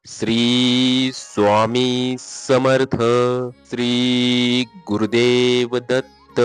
श्री स्वामी समर्थ. श्री गुरुदेव दत्त.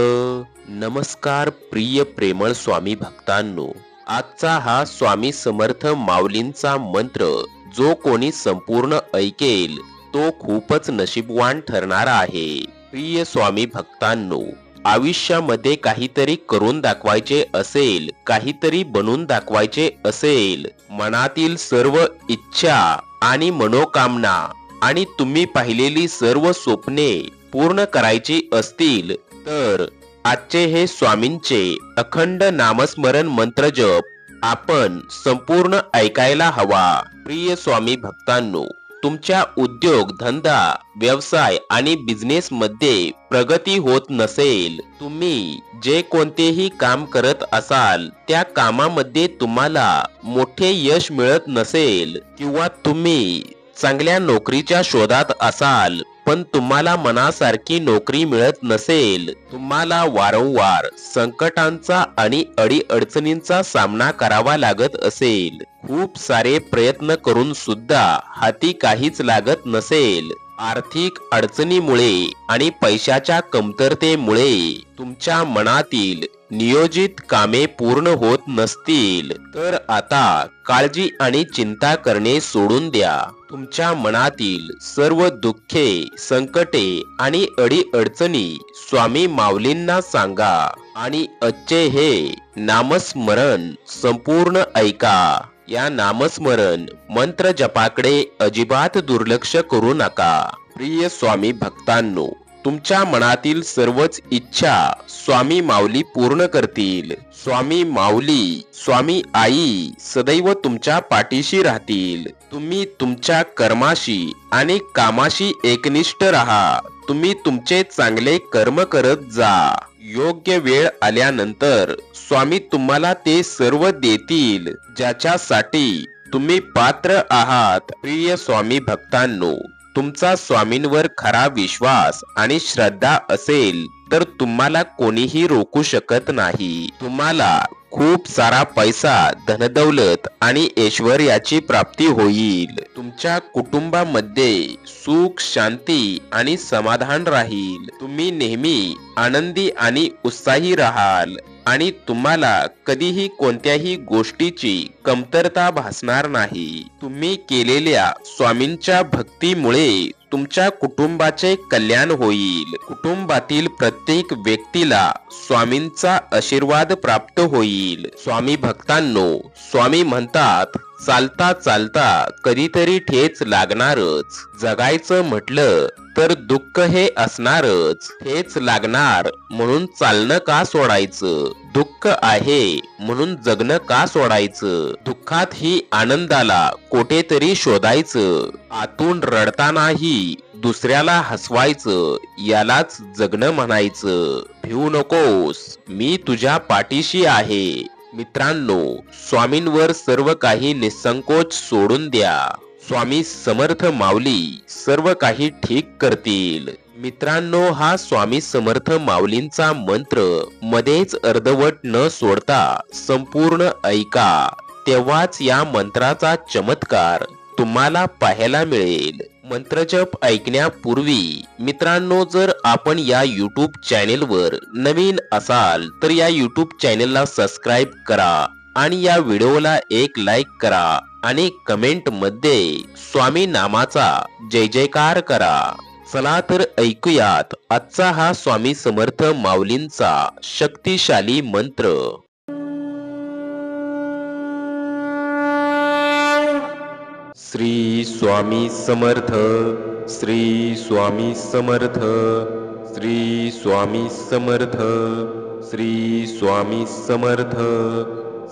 नमस्कार प्रिय प्रेमळ स्वामी भक्तांनो. आजचा हा स्वामी समर्थ माऊलींचा मंत्र जो कोणी संपूर्ण ऐकेल तो खूपच नशीबवान ठरणार आहे. प्रिय स्वामी भक्तांनो, आयुष्यामध्ये काहीतरी करून दाखवायचे असेल, काहीतरी बनून दाखवायचे असेल, मनातील सर्व इच्छा आणि मनोकामना आणि तुम्ही पाहिलेली सर्व स्वप्ने पूर्ण करायची असतील तर आजचे हे स्वामींचे अखंड नामस्मरण मंत्र जप आपण संपूर्ण ऐकायला हवा. प्रिय स्वामी भक्तांनो, तुमच्या उद्योग धंदा व्यवसाय आणि बिझनेस मध्ये प्रगती होत नसेल, तुम्ही जे कोणतेही काम करत असाल त्या कामामध्ये तुम्हाला मोठे यश मिळत नसेल, किंवा तुम्ही चांगल्या नोकरीच्या शोधात असाल पण तुम्हाला मनासारखी नोकरी मिळत नसेल, तुम्हाला वारंवार संकटांचा आणि अडीअडचणींचा सामना करावा लागत असेल, खूप सारे प्रयत्न करून सुद्धा हाती काहीच लागत नसेल, आर्थिक अडचणीमुळे आणि पैशाच्या कमतरतेमुळे तुमच्या मनातील नियोजित कामे पूर्ण होत नसतील, तर आता काळजी आणि चिंता करणे सोडून द्या. तुमच्या मनातील सर्व दुःखे संकटे आणि अडीअडचणी स्वामी माऊलींना सांगा आणि आजचे हे नामस्मरण संपूर्ण ऐका. या नामस्मरण मंत्र जपाकडे अजिबात दुर्लक्ष करू नका. प्रिय स्वामी भक्तांनो, तुमच्या मनातील सर्वच इच्छा स्वामी माऊली पूर्ण करतील. स्वामी माऊली, स्वामी आई सदैव तुमच्या पाठीशी राहतील. तुम्ही तुमच्या कर्माशी आणि कामाशी एकनिष्ठ राहा. तुम्ही तुमचे चांगले कर्म करत जा. योग्य वेळ आल्यानंतर स्वामी तुम्हाला ते सर्व देतील ज्याच्यासाठी तुम्ही पात्र आहात. प्रिय स्वामी भक्तांनो, तुमचा स्वामींवर खरा विश्वास आणि श्रद्धा असेल तर तुम्हाला कोणीही रोखू शकत नाही. तुम्हाला खूप सारा पैसा, धनदौलत आणि ऐश्वर्याची प्राप्ती होईल. तुमच्या कुटुंबामध्ये सुख, शांती आणि समाधान राहील. तुम्ही नेहमी आनंदी आणि उत्साही राहाल आणि तुम्हाला कधीही कोणत्याही गोष्टीची कमतरता भासणार नाही. तुम्ही केलेल्या स्वामींच्या भक्तीमुळे तुमच्या कुटुंबाचे कल्याण होईल. कुटुंबातील प्रत्येक व्यक्तीला स्वामींचा आशीर्वाद प्राप्त होईल. स्वामी भक्तांनो, स्वामी म्हणतात, चालता चालता कधीतरी ठेच लागणारच. जगायचं म्हटलं तर दुःख हे असणारच. ठेच लागणार म्हणून चालणं का सोडायचं? दुःख आहे म्हणून जगणं का सोडायचं? दुःखात ही आनंदाला कुठेतरी शोधायचं. आतून रडतानाही दुसऱ्याला हसवायचं, यालाच जगणं म्हणायचं. भिवू नकोस, मी तुझ्या पाठीशी आहे. मित्रांनो, स्वामींवर सर्व काही निसंकोच सोडून द्या. स्वामी समर्थ माऊली सर्व काही ठीक करतील. मित्रांनो, हा स्वामी समर्थ माऊलींचा मंत्र मध्येच अर्धवट न सोडता संपूर्ण ऐका. तेव्हाच या मंत्राचा चमत्कार तुम्हाला पाहायला मिळेल. मंत्रजप ऐकण्यापूर्वी मित्रांनो, जर आपण या यूट्यूब चॅनेलवर नवीन असाल तर या यूट्यूब चॅनेलला सबस्क्राईब करा आणि या व्हिडिओला एक लाईक करा आणि कमेंट मध्ये स्वामी नामाचा जय जयकार करा. चला तर ऐकूयात आजचा हा स्वामी समर्थ माऊलींचा शक्तिशाली मंत्र. श्री स्वामी समर्थ. श्री स्वामी समर्थ. श्री स्वामी समर्थ. श्री स्वामी समर्थ.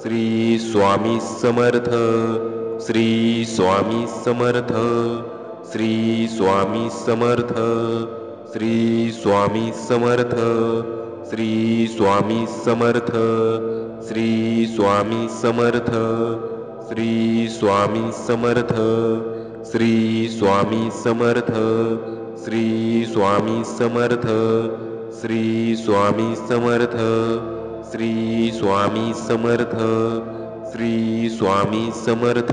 श्री स्वामी समर्थ. श्री स्वामी समर्थ. श्री स्वामी समर्थ. श्री स्वामी समर्थ. श्री स्वामी समर्थ. श्री स्वामी समर्थ. श्री स्वामी समर्थ. श्री स्वामी समर्थ. श्री स्वामी समर्थ. श्री स्वामी समर्थ. श्री स्वामी समर्थ. श्री स्वामी समर्थ.